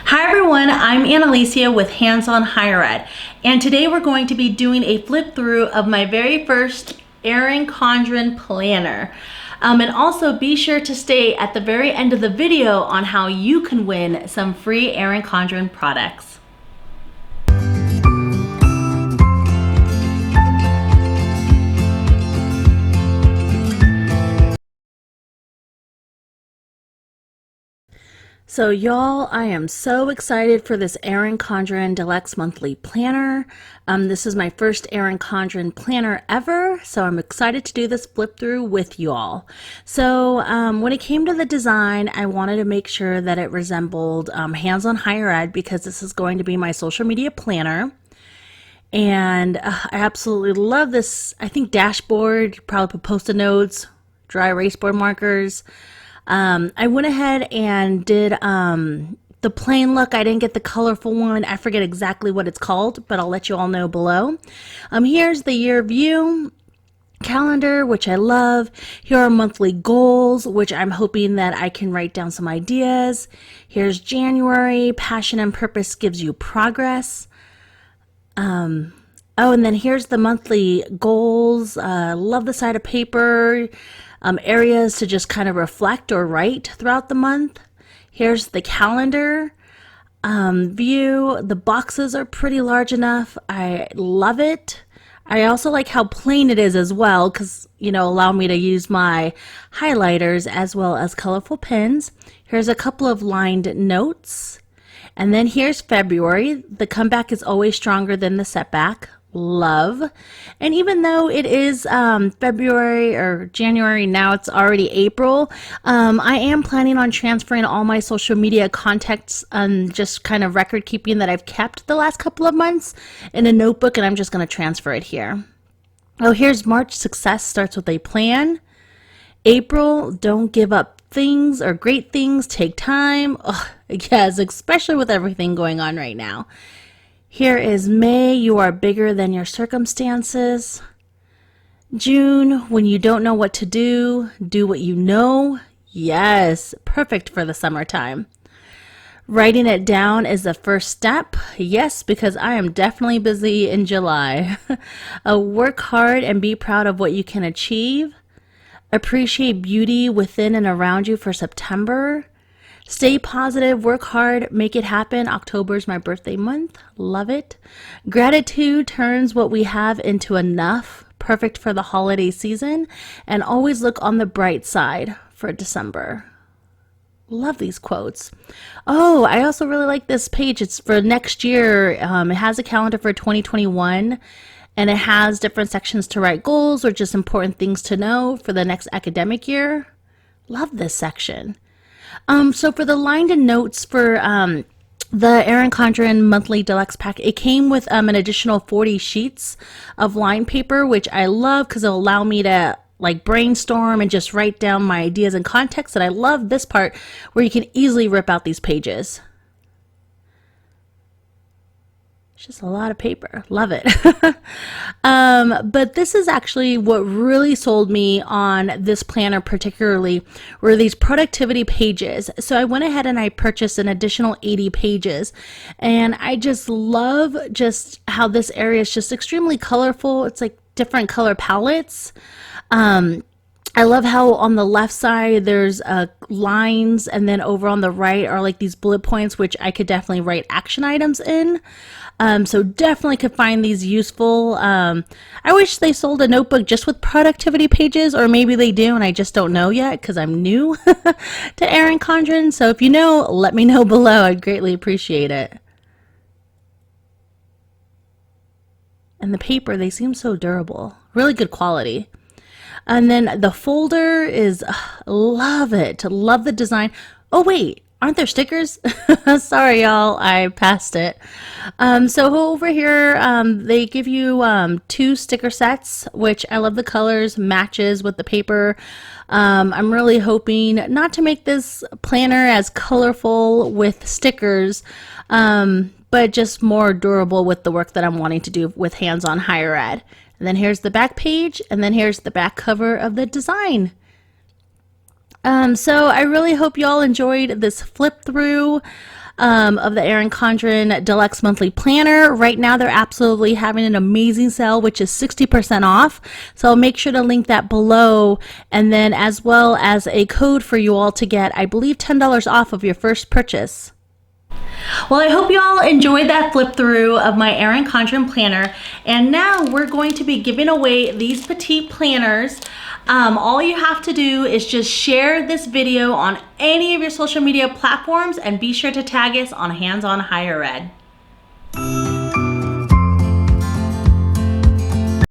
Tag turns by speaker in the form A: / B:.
A: Hi everyone, I'm Annalicia with HandsOn HigherEd, and today we're going to be doing a flip through of my very first ERIN CONDREN planner. And also be sure to stay at the very end of the video on how you can win some free ERIN CONDREN products. So y'all, I am so excited for this ERIN CONDREN Deluxe monthly planner. This is my first ERIN CONDREN planner ever, so I'm excited to do this flip through with y'all. So when it came to the design, I wanted to make sure that it resembled HandsOn HigherEd because this is going to be my social media planner. And I absolutely love this, I think, dashboard. Probably put post-it notes, dry erase board markers. I went ahead and did the plain look. I didn't get the colorful one. I forget exactly what it's called, but I'll let you all know below. Here's the year view calendar, which I love. Here are monthly goals, which I'm hoping that I can write down some ideas. Here's January, passion and purpose gives you progress. Oh, and then here's the monthly goals. Love the side of paper. Areas to just kind of reflect or write throughout the month. Here's the calendar view. The boxes are pretty large enough. I love it. I also like how plain it is as well because, you know, allow me to use my highlighters as well as colorful pens. Here's a couple of lined notes. And then here's February. The comeback is always stronger than the setback. Love. And even though it is February or January, now it's already April, I am planning on transferring all my social media contacts and just kind of record keeping that I've kept the last couple of months in a notebook, and I'm just going to transfer it here. Oh, here's March. Success starts with a plan. April, don't give up things or great things, take time. Oh, yes, especially with everything going on right now. Here is May, you are bigger than your circumstances. June, when you don't know what to do what you know. Yes, perfect for the summertime. Writing it down is the first step. Yes, because I am definitely busy in July. Work hard and be proud of what you can achieve. Appreciate beauty within and around you for September. Stay positive, work hard, make it happen. October is my birthday month. Love it. Gratitude turns what we have into enough. Perfect for the holiday season. And always look on the bright side for December. Love these quotes. Oh, I also really like this page. It's for next year. It has a calendar for 2021. And it has different sections to write goals or just important things to know for the next academic year. Love this section. So for the lined notes for the ERIN CONDREN monthly deluxe pack, it came with an additional 40 sheets of lined paper, which I love because it'll allow me to like brainstorm and just write down my ideas and context. And I love this part where you can easily rip out these pages. It's just a lot of paper. Love it. But this is actually what really sold me on this planner particularly were these productivity pages. So I went ahead and I purchased an additional 80 pages. And I just love just how this area is just extremely colorful. It's like different color palettes. I love how on the left side there's lines, and then over on the right are like these bullet points, which I could definitely write action items in. So definitely could find these useful. I wish they sold a notebook just with productivity pages, or maybe they do and I just don't know yet because I'm new to ERIN CONDREN. So if you know, let me know below. I'd greatly appreciate it. And the paper, they seem so durable. Really good quality. And then the folder is, love it. Love the design. Oh, wait, aren't there stickers? Sorry, y'all, I passed it. So over here, they give you 2 sticker sets, which I love the colors, matches with the paper. I'm really hoping not to make this planner as colorful with stickers, but just more durable with the work that I'm wanting to do with HandsOn HigherEd. And then here's the back page, and then here's the back cover of the design. So I really hope you all enjoyed this flip through. of the Erin Condren Deluxe Monthly Planner. Right now, they're absolutely having an amazing sale, which is 60% off. So I'll make sure to link that below, and then as well as a code for you all to get, I believe, $10 off of your first purchase. Well, I hope you all enjoyed that flip through of my Erin Condren planner, and now we're going to be giving away these Petite planners. All you have to do is just share this video on any of your social media platforms and be sure to tag us on HandsOn HigherEd.